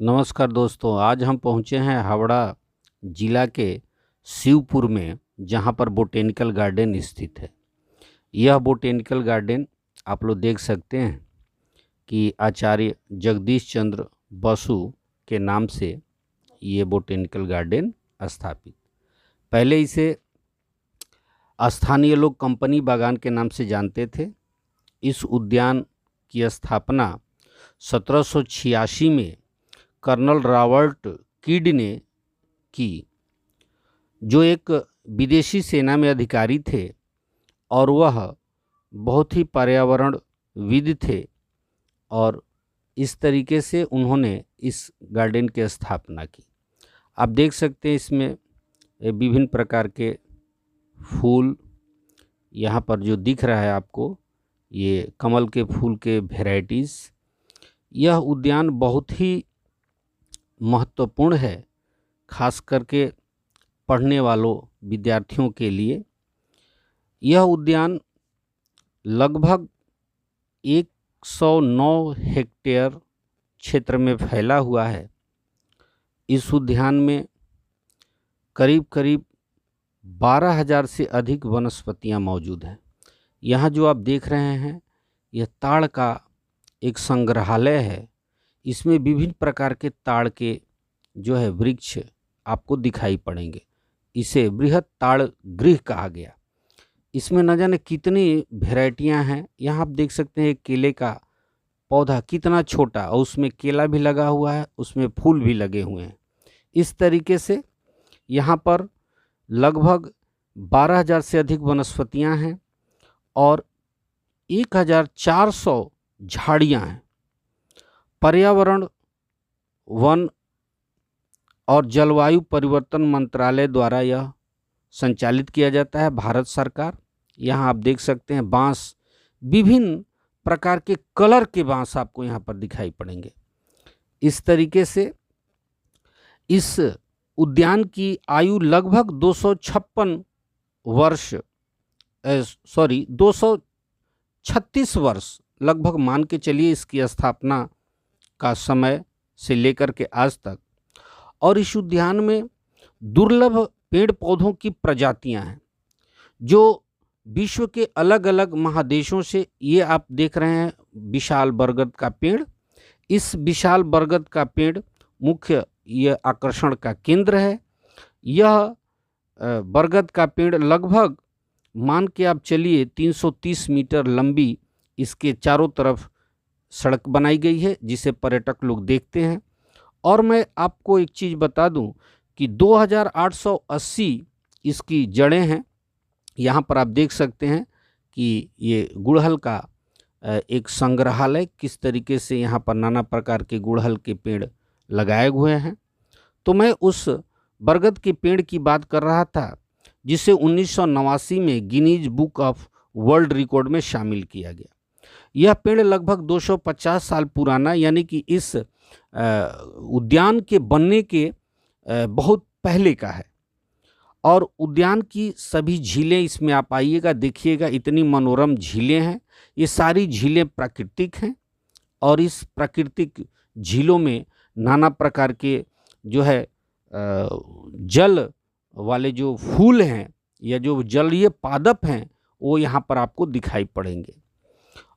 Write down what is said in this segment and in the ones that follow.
नमस्कार दोस्तों, आज हम पहुंचे हैं हावड़ा जिला के शिवपुर में, जहां पर बोटेनिकल गार्डन स्थित है। यह बोटेनिकल गार्डन आप लोग देख सकते हैं कि आचार्य जगदीश चंद्र बसु के नाम से ये बोटेनिकल गार्डन स्थापित। पहले इसे स्थानीय लोग कंपनी बागान के नाम से जानते थे। इस उद्यान की स्थापना 1786 में कर्नल रॉबर्ट कीड ने की, जो एक विदेशी सेना में अधिकारी थे और वह बहुत ही पर्यावरणविद थे। और इस तरीके से उन्होंने इस गार्डन की स्थापना की। आप देख सकते हैं इसमें विभिन्न प्रकार के फूल यहाँ पर जो दिख रहा है आपको, ये कमल के फूल के वेराइटीज़। यह उद्यान बहुत ही महत्वपूर्ण है, खास करके पढ़ने वालों विद्यार्थियों के लिए। यह उद्यान लगभग 109 हेक्टेयर क्षेत्र में फैला हुआ है। इस उद्यान में करीब करीब 12,000 से अधिक वनस्पतियां मौजूद हैं। यहाँ जो आप देख रहे हैं, यह ताड़ का एक संग्रहालय है। इसमें विभिन्न प्रकार के ताड़ के जो है वृक्ष आपको दिखाई पड़ेंगे। इसे बृहत ताड़ गृह कहा गया। इसमें न जाने कितनी वैरायटियां हैं। यहाँ आप देख सकते हैं केले का पौधा कितना छोटा, और उसमें केला भी लगा हुआ है, उसमें फूल भी लगे हुए हैं। इस तरीके से यहाँ पर लगभग 12,000 से अधिक वनस्पतियां हैं और 1,400 झाड़ियाँ हैं। पर्यावरण, वन और जलवायु परिवर्तन मंत्रालय द्वारा यह संचालित किया जाता है, भारत सरकार। यहाँ आप देख सकते हैं बांस, विभिन्न प्रकार के कलर के बांस आपको यहाँ पर दिखाई पड़ेंगे। इस तरीके से इस उद्यान की आयु लगभग 236 वर्ष लगभग मान के चलिए, इसकी स्थापना का समय से लेकर के आज तक। और इस उद्यान में दुर्लभ पेड़ पौधों की प्रजातियां हैं, जो विश्व के अलग अलग महादेशों से, ये आप देख रहे हैं विशाल बरगद का पेड़। इस विशाल बरगद का पेड़ मुख्य यह आकर्षण का केंद्र है। यह बरगद का पेड़ लगभग मान के आप चलिए 330 मीटर लंबी इसके चारों तरफ सड़क बनाई गई है, जिसे पर्यटक लोग देखते हैं। और मैं आपको एक चीज़ बता दूं कि 2,880 इसकी जड़ें हैं। यहाँ पर आप देख सकते हैं कि ये गुड़हल का एक संग्रहालय, किस तरीके से यहाँ पर नाना प्रकार के गुड़हल के पेड़ लगाए हुए हैं। तो मैं उस बरगद के पेड़ की बात कर रहा था, जिसे 1989 में Guinness book of world record में शामिल किया गया। यह पेड़ लगभग 250 साल पुराना, यानी कि इस उद्यान के बनने के बहुत पहले का है। और उद्यान की सभी झीलें, इसमें आप आइएगा देखिएगा, इतनी मनोरम झीलें हैं। ये सारी झीलें प्राकृतिक हैं और इस प्राकृतिक झीलों में नाना प्रकार के जो है जल वाले जो फूल हैं या जो जलीय पादप हैं, वो यहाँ पर आपको दिखाई पड़ेंगे।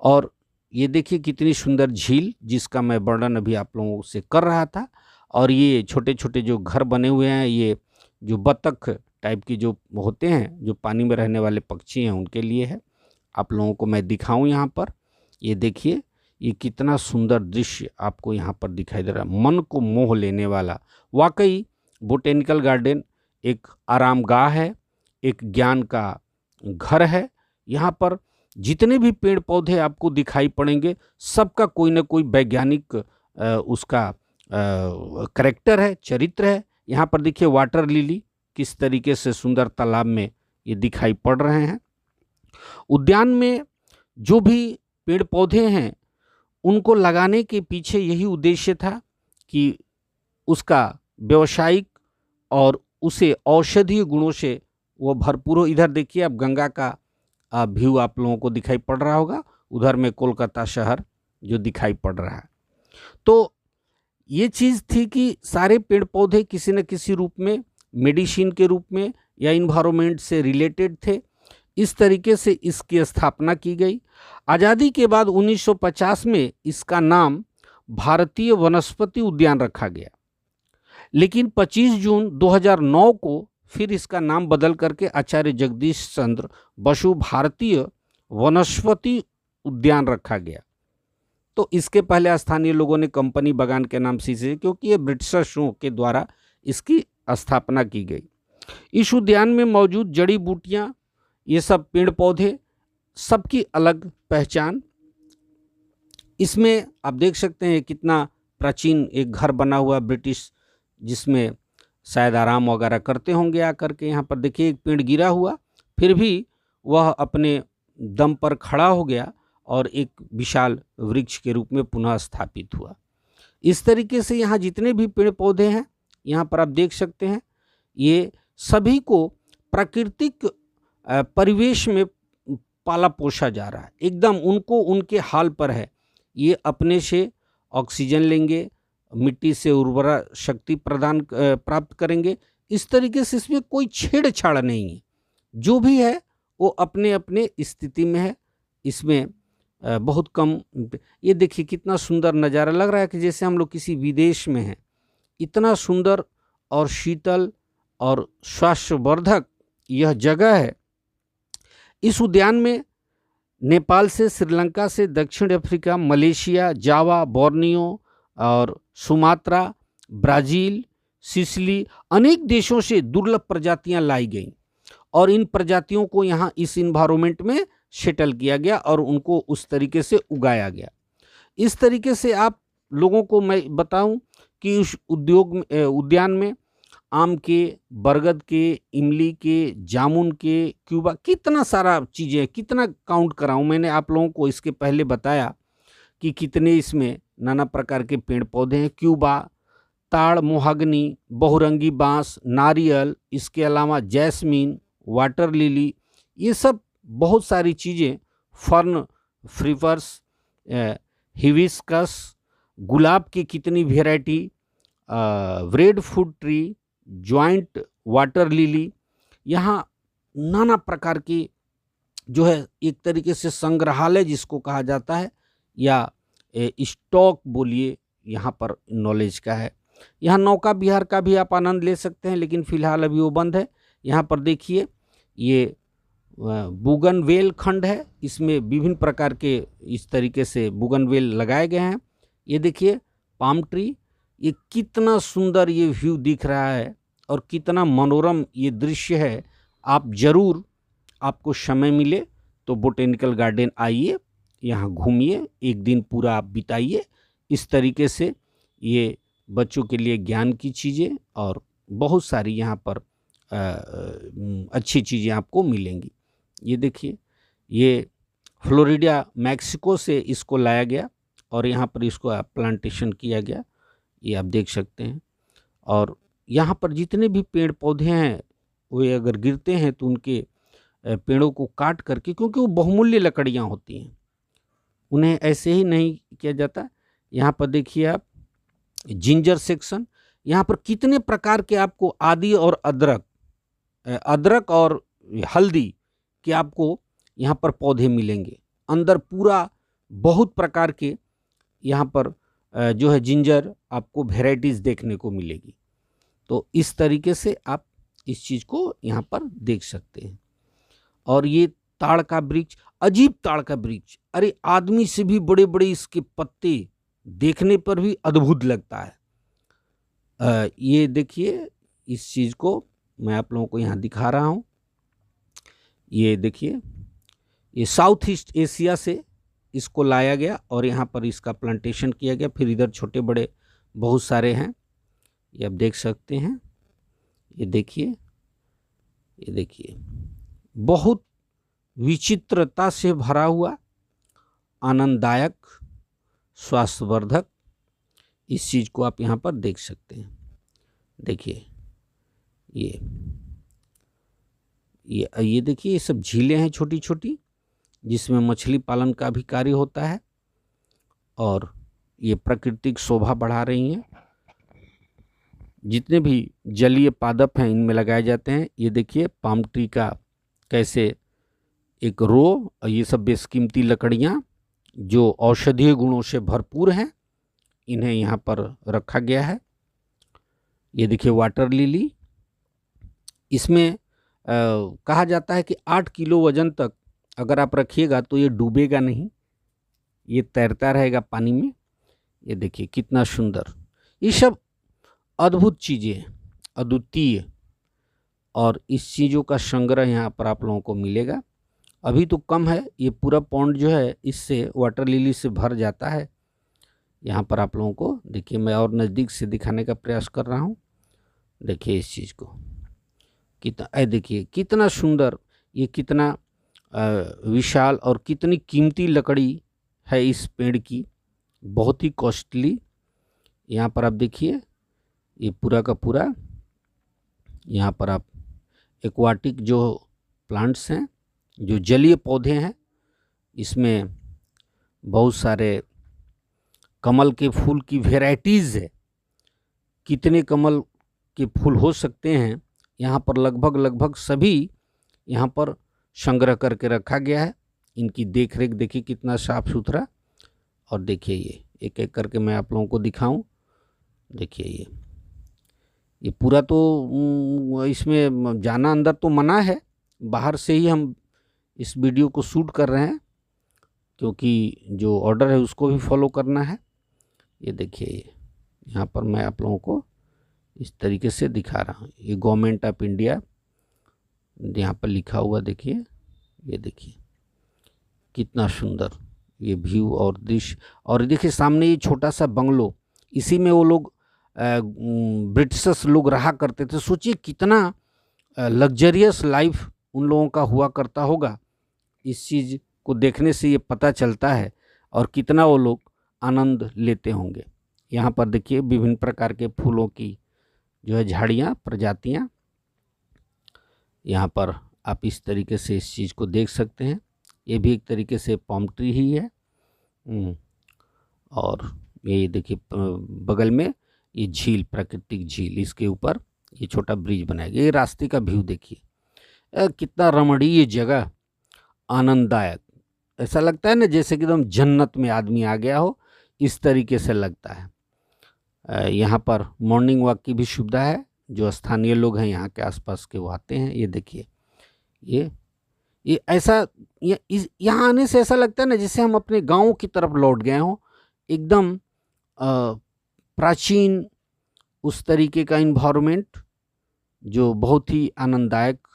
और ये देखिए कितनी सुंदर झील, जिसका मैं वर्णन अभी आप लोगों से कर रहा था। और ये छोटे छोटे जो घर बने हुए हैं, ये जो बतख टाइप की जो होते हैं, जो पानी में रहने वाले पक्षी हैं, उनके लिए है। आप लोगों को मैं दिखाऊं यहाँ पर, ये देखिए ये कितना सुंदर दृश्य आपको यहाँ पर दिखाई दे रहा है, मन को मोह लेने वाला। वाकई बोटेनिकल गार्डन एक आरामगाह है, एक ज्ञान का घर है। यहाँ पर जितने भी पेड़ पौधे आपको दिखाई पड़ेंगे, सबका कोई ना कोई वैज्ञानिक उसका करैक्टर है, चरित्र है। यहाँ पर देखिए वाटर लिली किस तरीके से सुंदर तालाब में ये दिखाई पड़ रहे हैं। उद्यान में जो भी पेड़ पौधे हैं, उनको लगाने के पीछे यही उद्देश्य था कि उसका व्यावसायिक और उसे औषधीय गुणों से वो भरपूर हो। इधर देखिए आप गंगा का व्यू आप लोगों को दिखाई पड़ रहा होगा, उधर में कोलकाता शहर जो दिखाई पड़ रहा है। तो ये चीज़ थी कि सारे पेड़ पौधे किसी न किसी रूप में, मेडिसिन के रूप में या इन्वायरमेंट से रिलेटेड थे। इस तरीके से इसकी स्थापना की गई। आज़ादी के बाद 1950 में इसका नाम भारतीय वनस्पति उद्यान रखा गया, लेकिन 25 जून 2009 को फिर इसका नाम बदल करके आचार्य जगदीश चंद्र बसु भारतीय वनस्पति उद्यान रखा गया। तो इसके पहले स्थानीय लोगों ने कंपनी बागान के नाम से इसे, क्योंकि ये ब्रिटिशर्सों के द्वारा इसकी स्थापना की गई। इस उद्यान में मौजूद जड़ी बूटियां, ये सब पेड़ पौधे, सबकी अलग पहचान। इसमें आप देख सकते हैं कितना प्राचीन एक घर बना हुआ ब्रिटिश, जिसमें शायद आराम वगैरह करते होंगे आकर के। यहाँ पर देखिए एक पेड़ गिरा हुआ, फिर भी वह अपने दम पर खड़ा हो गया और एक विशाल वृक्ष के रूप में पुनः स्थापित हुआ। इस तरीके से यहाँ जितने भी पेड़ पौधे हैं, यहाँ पर आप देख सकते हैं, ये सभी को प्राकृतिक परिवेश में पाला पोसा जा रहा है। एकदम उनको उनके हाल पर है। ये अपने से ऑक्सीजन लेंगे, मिट्टी से उर्वरा शक्ति प्राप्त करेंगे। इस तरीके से इसमें कोई छेड़छाड़ नहीं है। जो भी है वो अपने अपने स्थिति में है। इसमें बहुत कम, ये देखिए कितना सुंदर नज़ारा लग रहा है कि जैसे हम लोग किसी विदेश में हैं। इतना सुंदर और शीतल और स्वास्थ्यवर्धक यह जगह है। इस उद्यान में नेपाल से, श्रीलंका से, दक्षिण अफ्रीका, मलेशिया, जावा, बोर्नियो और सुमात्रा, ब्राज़ील, सिसिली, अनेक देशों से दुर्लभ प्रजातियां लाई गईं और इन प्रजातियों को यहाँ इस इन्वायरमेंट में सेटल किया गया और उनको उस तरीके से उगाया गया। इस तरीके से आप लोगों को मैं बताऊं कि उस उद्यान में आम के, बरगद के, इमली के, जामुन के, क्यूबा, कितना सारा चीज़ें, कितना काउंट कराऊं। मैंने आप लोगों को इसके पहले बताया कि कितने इसमें नाना प्रकार के पेड़ पौधे हैं। क्यूबा, ताड़, मोहागनी, बहुरंगी बांस, नारियल, इसके अलावा जैस्मीन, वाटर लिली, ये सब बहुत सारी चीज़ें, फर्न, फ्रीवर्स, हिबिस्कस, गुलाब की कितनी variety, red food tree, joint water lily, यहाँ नाना प्रकार की जो है एक तरीके से संग्रहालय जिसको कहा जाता है, या स्टॉक बोलिए, यहाँ पर नॉलेज का है। यहाँ नौका विहार का भी आप आनंद ले सकते हैं, लेकिन फ़िलहाल अभी वो बंद है। यहाँ पर देखिए ये बुगनवेल खंड है, इसमें विभिन्न प्रकार के इस तरीके से बुगनवेल लगाए गए हैं। ये देखिए पाम ट्री, ये कितना सुंदर ये व्यू दिख रहा है और कितना मनोरम ये दृश्य है। आप ज़रूर, आपको समय मिले तो बोटेनिकल गार्डन आइए, यहाँ घूमिए, एक दिन पूरा आप बिताइए। इस तरीके से ये बच्चों के लिए ज्ञान की चीज़ें और बहुत सारी यहाँ पर अच्छी चीज़ें आपको मिलेंगी। ये देखिए, ये फ्लोरिडा, मैक्सिको से इसको लाया गया और यहाँ पर इसको प्लांटेशन किया गया, ये आप देख सकते हैं। और यहाँ पर जितने भी पेड़ पौधे हैं, वे अगर गिरते हैं तो उनके पेड़ों को काट करके, क्योंकि वो बहुमूल्य लकड़ियाँ होती हैं, उन्हें ऐसे ही नहीं किया जाता। यहाँ पर देखिए आप जिंजर सेक्शन, यहाँ पर कितने प्रकार के आपको आदि और अदरक और हल्दी के आपको यहाँ पर पौधे मिलेंगे। अंदर पूरा बहुत प्रकार के यहाँ पर जो है जिंजर आपको वेराइटीज़ देखने को मिलेगी। तो इस तरीके से आप इस चीज़ को यहाँ पर देख सकते हैं। और ये ताड़ का वृक्ष, अजीब ताड़ का वृक्ष, अरे आदमी से भी बड़े बड़े इसके पत्ते, देखने पर भी अद्भुत लगता है। ये देखिए, इस चीज़ को मैं आप लोगों को यहाँ दिखा रहा हूँ। ये देखिए, ये साउथ ईस्ट एशिया से इसको लाया गया और यहाँ पर इसका प्लांटेशन किया गया। फिर इधर छोटे बड़े बहुत सारे हैं, ये आप देख सकते हैं। ये देखिए, ये देखिए, बहुत विचित्रता से भरा हुआ, आनंददायक, स्वास्थ्यवर्धक, इस चीज़ को आप यहाँ पर देख सकते हैं। देखिए ये देखिए, ये सब झीलें हैं छोटी छोटी, जिसमें मछली पालन का भी कार्य होता है और ये प्राकृतिक शोभा बढ़ा रही हैं। जितने भी जलीय पादप हैं इनमें लगाए जाते हैं। ये देखिए पाम ट्री का कैसे एक रो, और ये सब बेशकीमती लकड़ियाँ जो औषधीय गुणों से भरपूर हैं, इन्हें यहाँ पर रखा गया है। ये देखिए वाटर लिली, इसमें कहा जाता है कि 8 किलो वजन तक अगर आप रखिएगा तो ये डूबेगा नहीं, ये तैरता रहेगा पानी में। ये देखिए कितना सुंदर, ये सब अद्भुत चीज़ें, अद्वितीय, और इस चीज़ों का संग्रह यहाँ पर आप लोगों को मिलेगा। अभी तो कम है, ये पूरा पॉन्ड जो है इससे वाटर लिली से भर जाता है। यहाँ पर आप लोगों को देखिए, मैं और नज़दीक से दिखाने का प्रयास कर रहा हूँ। देखिए इस चीज़ को कितना, देखिए कितना सुंदर, ये कितना विशाल और कितनी कीमती लकड़ी है इस पेड़ की, बहुत ही कॉस्टली। यहाँ पर आप देखिए ये पूरा का पूरा, यहाँ पर आप एक्वाटिक जो प्लांट्स हैं, जो जलीय पौधे हैं, इसमें बहुत सारे कमल के फूल की वेराइटीज़ है। कितने कमल के फूल हो सकते हैं यहाँ पर, लगभग सभी यहाँ पर संग्रह करके रखा गया है। इनकी देख रेख देखिए कितना साफ सुथरा, और देखिए ये एक एक करके मैं आप लोगों को दिखाऊं। देखिए ये पूरा तो इसमें जाना अंदर तो मना है, बाहर से ही हम इस वीडियो को शूट कर रहे हैं, क्योंकि जो ऑर्डर है उसको भी फॉलो करना है। ये देखिए यहाँ पर मैं आप लोगों को इस तरीके से दिखा रहा हूँ। ये गवर्नमेंट ऑफ इंडिया यहाँ पर लिखा हुआ, देखिए ये देखिए कितना सुंदर ये व्यू और दृश्य। और देखिए सामने ये छोटा सा बंगलो, इसी में वो लोग ब्रिटिशर्स लोग रहा करते थे। सोचिए कितना लग्जरियस लाइफ उन लोगों का हुआ करता होगा। इस चीज़ को देखने से ये पता चलता है, और कितना वो लोग आनंद लेते होंगे। यहाँ पर देखिए विभिन्न प्रकार के फूलों की जो है झाड़ियाँ, प्रजातियाँ, यहाँ पर आप इस तरीके से इस चीज़ को देख सकते हैं। ये भी एक तरीके से पाम ट्री ही है। और ये देखिए बगल में ये झील, प्राकृतिक झील, इसके ऊपर ये छोटा ब्रिज बनाया गया। ये रास्ते का व्यू देखिए, कितना रमणीय जगह, आनंददायक, ऐसा लगता है ना जैसे कि एकदम जन्नत में आदमी आ गया हो, इस तरीके से लगता है। यहाँ पर मॉर्निंग वॉक की भी सुविधा है, जो स्थानीय लोग हैं यहाँ के आसपास के वो आते हैं। ये देखिए ये ऐसा, यहाँ आने से ऐसा लगता है ना जैसे हम अपने गाँव की तरफ लौट गए हों, एकदम प्राचीन उस तरीके का इन्वायरमेंट जो बहुत ही आनंददायक।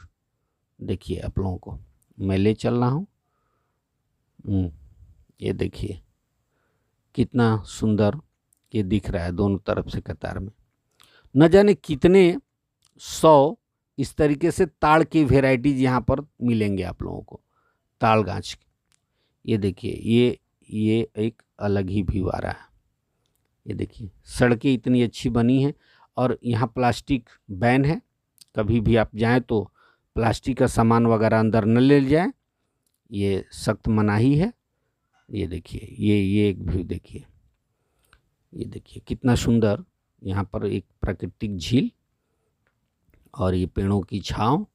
देखिए आप लोगों को मैं ले चल रहा हूँ। ये देखिए कितना सुंदर ये दिख रहा है दोनों तरफ से कतार में। न जाने कितने 100 इस तरीके से ताड़ की वेराइटीज यहाँ पर मिलेंगे आप लोगों को, ताड़ गाछ की। ये देखिए ये एक अलग ही व्यू आ रहा है। ये देखिए सड़कें इतनी अच्छी बनी हैं, और यहाँ प्लास्टिक बैन है। कभी भी आप जाएं तो प्लास्टिक का सामान वगैरह अंदर न ले जाएं, ये सख्त मनाही है। ये देखिए ये एक व्यू देखिए, ये देखिए कितना सुंदर, यहाँ पर एक प्राकृतिक झील, और ये पेड़ों की छांव।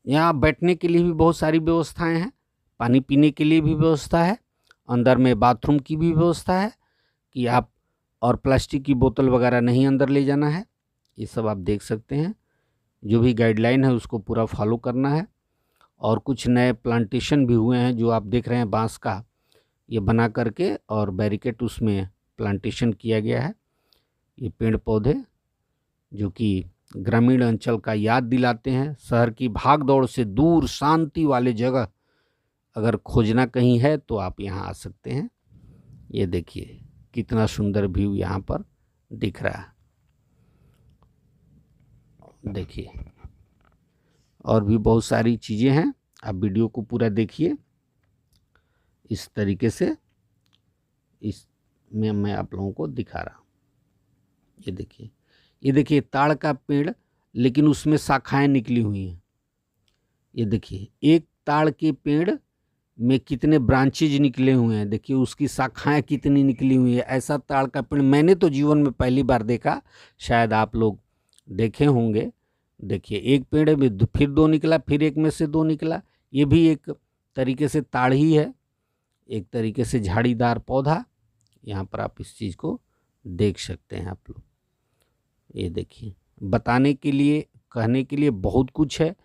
यहाँ बैठने के लिए भी बहुत सारी व्यवस्थाएं हैं, पानी पीने के लिए भी व्यवस्था है, अंदर में बाथरूम की भी व्यवस्था है कि आप, और प्लास्टिक की बोतल वगैरह नहीं अंदर ले जाना है। ये सब आप देख सकते हैं, जो भी गाइडलाइन है उसको पूरा फॉलो करना है। और कुछ नए प्लांटेशन भी हुए हैं जो आप देख रहे हैं, बांस का ये बना करके और बैरिकेड उसमें प्लांटेशन किया गया है। ये पेड़ पौधे जो कि ग्रामीण अंचल का याद दिलाते हैं, शहर की भाग दौड़ से दूर शांति वाले जगह अगर खोजना कहीं है तो आप यहाँ आ सकते हैं। ये देखिए कितना सुंदर व्यू यहाँ पर दिख रहा है। देखिए और भी बहुत सारी चीज़ें हैं, आप वीडियो को पूरा देखिए। इस तरीके से इसमें मैं आप लोगों को दिखा रहा हूँ। ये देखिए ताड़ का पेड़, लेकिन उसमें शाखाएं निकली हुई हैं। ये देखिए एक ताड़ के पेड़ में कितने ब्रांचेज निकले हुए हैं, देखिए उसकी शाखाएं कितनी निकली हुई है। ऐसा ताड़ का पेड़ मैंने तो जीवन में पहली बार देखा, शायद आप लोग देखे होंगे। देखिए एक पेड़ में फिर दो निकला, फिर एक में से दो निकला। ये भी एक तरीके से ताड़ ही है, एक तरीके से झाड़ीदार पौधा। यहाँ पर आप इस चीज़ को देख सकते हैं आप लोग। ये देखिए, बताने के लिए, कहने के लिए बहुत कुछ है,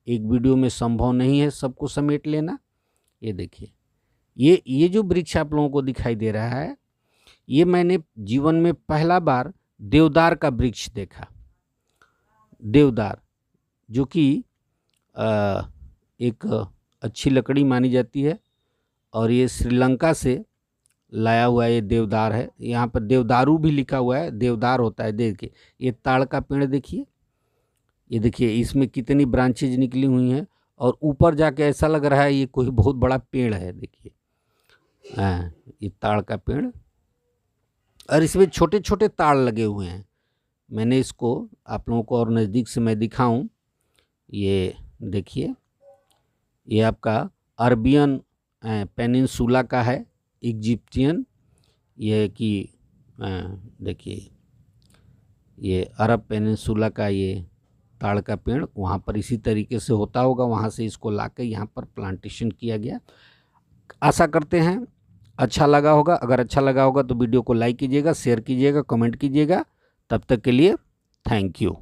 एक वीडियो में संभव नहीं है सबको समेट लेना। ये देखिए, ये जो वृक्ष आप लोगों को दिखाई दे रहा है, ये मैंने जीवन में पहला बार देवदार का वृक्ष देखा। देवदार जो कि एक अच्छी लकड़ी मानी जाती है, और ये श्रीलंका से लाया हुआ ये देवदार है। यहाँ पर देवदारू भी लिखा हुआ है, देवदार होता है। देखिए ये ताड़ का पेड़ देखिए, ये देखिए इसमें कितनी ब्रांचेज निकली हुई हैं, और ऊपर जाके ऐसा लग रहा है ये कोई बहुत बड़ा पेड़ है। देखिए ये ताड़ का पेड़, और इसमें छोटे छोटे ताड़ लगे हुए हैं। मैंने इसको आप लोगों को और नज़दीक से मैं दिखाऊं, ये देखिए, ये आपका अरबियन पेनिनसुला का है, इजिप्टियन। ये कि देखिए ये अरब पेनिनसुला का ये ताड़ का पेड़ वहाँ पर इसी तरीके से होता होगा, वहाँ से इसको लाकर यहाँ पर प्लांटेशन किया गया। आशा करते हैं अच्छा लगा होगा। अगर अच्छा लगा होगा तो वीडियो को लाइक कीजिएगा, शेयर कीजिएगा, कमेंट कीजिएगा। तब तक के लिए थैंक यू।